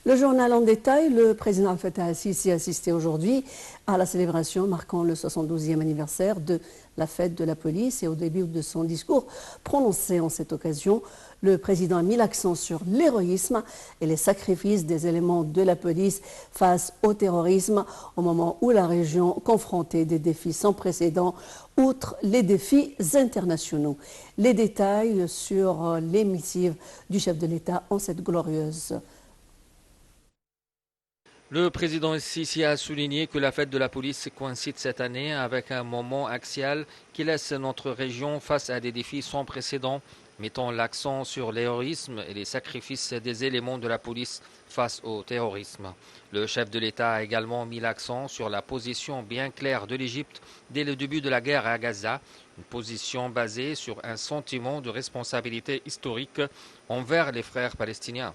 Le journal en détail, le président Abdel Fattah el-Sisi a assisté aujourd'hui à la célébration marquant le 72e anniversaire de la fête de la police et au début de son discours prononcé en cette occasion, le président a mis l'accent sur l'héroïsme et les sacrifices des éléments de la police face au terrorisme au moment où la région confrontait des défis sans précédent outre les défis internationaux. Les détails sur les missives du chef de l'État en cette glorieuse. Le président el-Sisi a souligné que la fête de la police coïncide cette année avec un moment axial qui laisse notre région face à des défis sans précédent, mettant l'accent sur l'héroïsme et les sacrifices des éléments de la police face au terrorisme. Le chef de l'État a également mis l'accent sur la position bien claire de l'Égypte dès le début de la guerre à Gaza, une position basée sur un sentiment de responsabilité historique envers les frères palestiniens.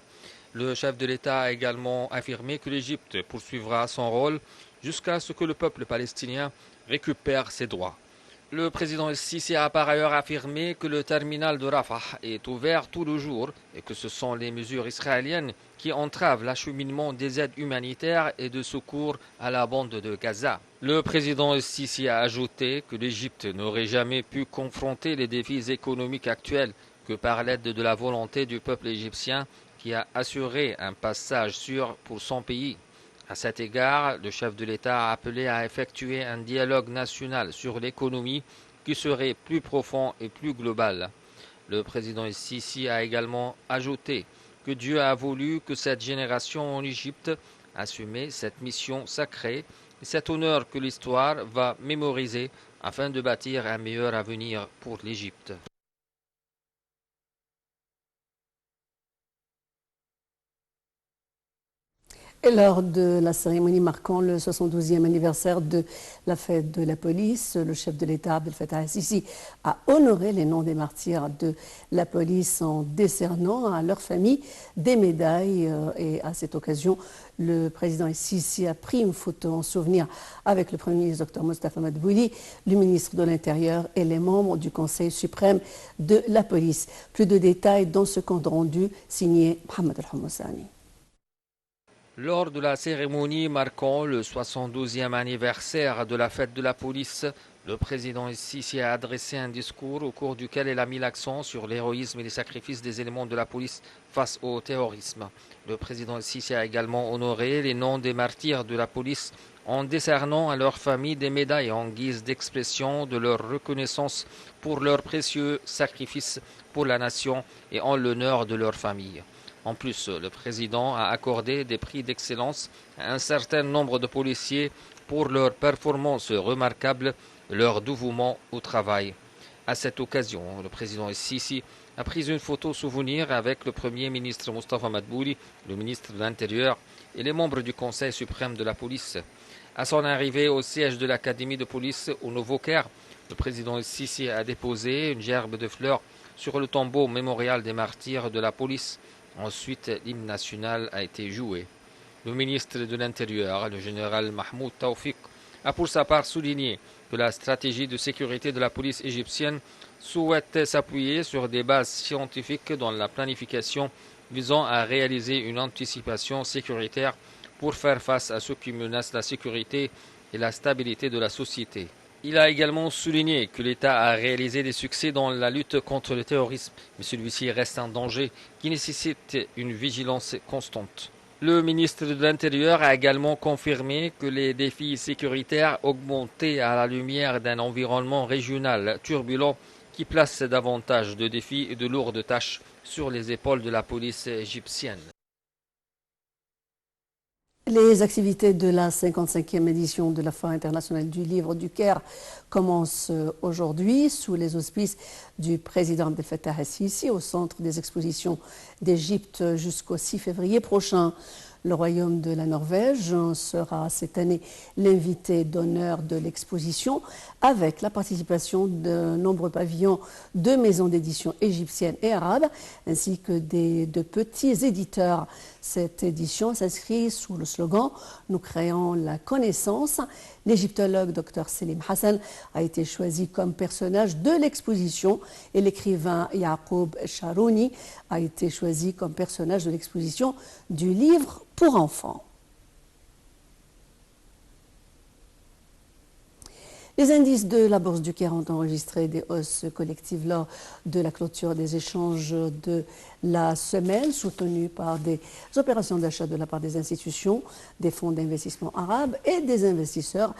Le chef de l'État a également affirmé que l'Égypte poursuivra son rôle jusqu'à ce que le peuple palestinien récupère ses droits. Le président el-Sisi a par ailleurs affirmé que le terminal de Rafah est ouvert tout le jour et que ce sont les mesures israéliennes qui entravent l'acheminement des aides humanitaires et de secours à la bande de Gaza. Le président el-Sisi a ajouté que l'Égypte n'aurait jamais pu confronter les défis économiques actuels que par l'aide de la volonté du peuple égyptien qui a assuré un passage sûr pour son pays. À cet égard, le chef de l'État a appelé à effectuer un dialogue national sur l'économie qui serait plus profond et plus global. Le président el-Sisi a également ajouté que Dieu a voulu que cette génération en Égypte assume cette mission sacrée et cet honneur que l'histoire va mémoriser afin de bâtir un meilleur avenir pour l'Égypte. Et lors de la cérémonie marquant le 72e anniversaire de la fête de la police, le chef de l'État, Abdel Fattah el-Sisi, a honoré les noms des martyrs de la police en décernant à leurs familles des médailles. Et à cette occasion, le président el-Sisi a pris une photo en souvenir avec le Premier ministre Dr Mostafa Madbouli, le ministre de l'Intérieur et les membres du Conseil suprême de la police. Plus de détails dans ce compte rendu signé Mohamed El-Houmoussani. Lors de la cérémonie marquant le 72e anniversaire de la fête de la police, le président el-Sisi a adressé un discours au cours duquel il a mis l'accent sur l'héroïsme et les sacrifices des éléments de la police face au terrorisme. Le président el-Sisi a également honoré les noms des martyrs de la police en décernant à leurs familles des médailles en guise d'expression de leur reconnaissance pour leurs précieux sacrifices pour la nation et en l'honneur de leurs familles. En plus, le président a accordé des prix d'excellence à un certain nombre de policiers pour leurs performances remarquables et leur dévouement au travail. À cette occasion, le président el-Sisi a pris une photo souvenir avec le Premier ministre Mostafa Madbouli, le ministre de l'Intérieur et les membres du Conseil suprême de la police. À son arrivée au siège de l'Académie de police au Nouveau-Caire, le président el-Sisi a déposé une gerbe de fleurs sur le tombeau mémorial des martyrs de la police. Ensuite, l'hymne national a été joué. Le ministre de l'Intérieur, le général Mahmoud Taoufik, a pour sa part souligné que la stratégie de sécurité de la police égyptienne souhaite s'appuyer sur des bases scientifiques dans la planification visant à réaliser une anticipation sécuritaire pour faire face à ce qui menace la sécurité et la stabilité de la société. Il a également souligné que l'État a réalisé des succès dans la lutte contre le terrorisme, mais celui-ci reste un danger qui nécessite une vigilance constante. Le ministre de l'Intérieur a également confirmé que les défis sécuritaires augmentaient à la lumière d'un environnement régional turbulent qui place davantage de défis et de lourdes tâches sur les épaules de la police égyptienne. Les activités de la 55e édition de la Foire internationale du livre du Caire commencent aujourd'hui sous les auspices du président Abdel Fattah el-Sisi au centre des expositions d'Égypte jusqu'au 6 février prochain. Le royaume de la Norvège sera cette année l'invité d'honneur de l'exposition avec la participation de nombreux pavillons de maisons d'édition égyptiennes et arabes ainsi que de petits éditeurs. Cette édition s'inscrit sous le slogan « Nous créons la connaissance ». L'égyptologue Dr Selim Hassan a été choisi comme personnage de l'exposition et l'écrivain Yacoub Charouni a été choisi comme personnage de l'exposition du livre pour enfants. Les indices de la Bourse du Caire ont enregistré des hausses collectives lors de la clôture des échanges de la semaine, soutenues par des opérations d'achat de la part des institutions, des fonds d'investissement arabes et des investisseurs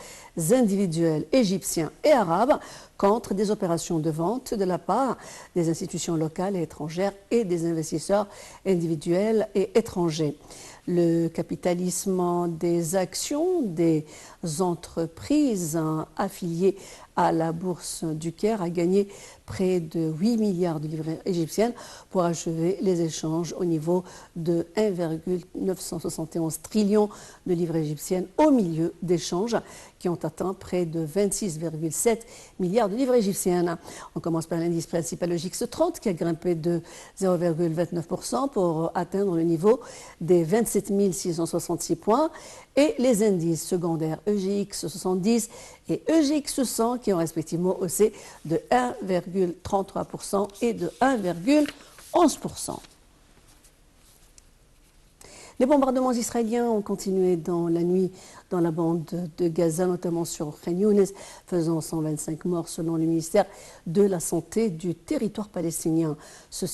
individuels égyptiens et arabes, contre des opérations de vente de la part des institutions locales et étrangères et des investisseurs individuels et étrangers. Le capitalisme des actions des entreprises affiliées à la bourse du Caire a gagné près de 8 milliards de livres égyptiennes pour achever les échanges au niveau de 1,971 trillions de livres égyptiennes au milieu d'échanges qui ont atteint près de 26,7 milliards de livres égyptiennes. On commence par l'indice principal le JX30 qui a grimpé de 0,29% pour atteindre le niveau des 27 666 points et les indices secondaires EGX70 et EGX100 qui ont respectivement haussé de 1,33% et de 1,11%. Les bombardements israéliens ont continué dans la nuit dans la bande de Gaza, notamment sur Khan Younes, faisant 125 morts selon le ministère de la Santé du territoire palestinien. Ceci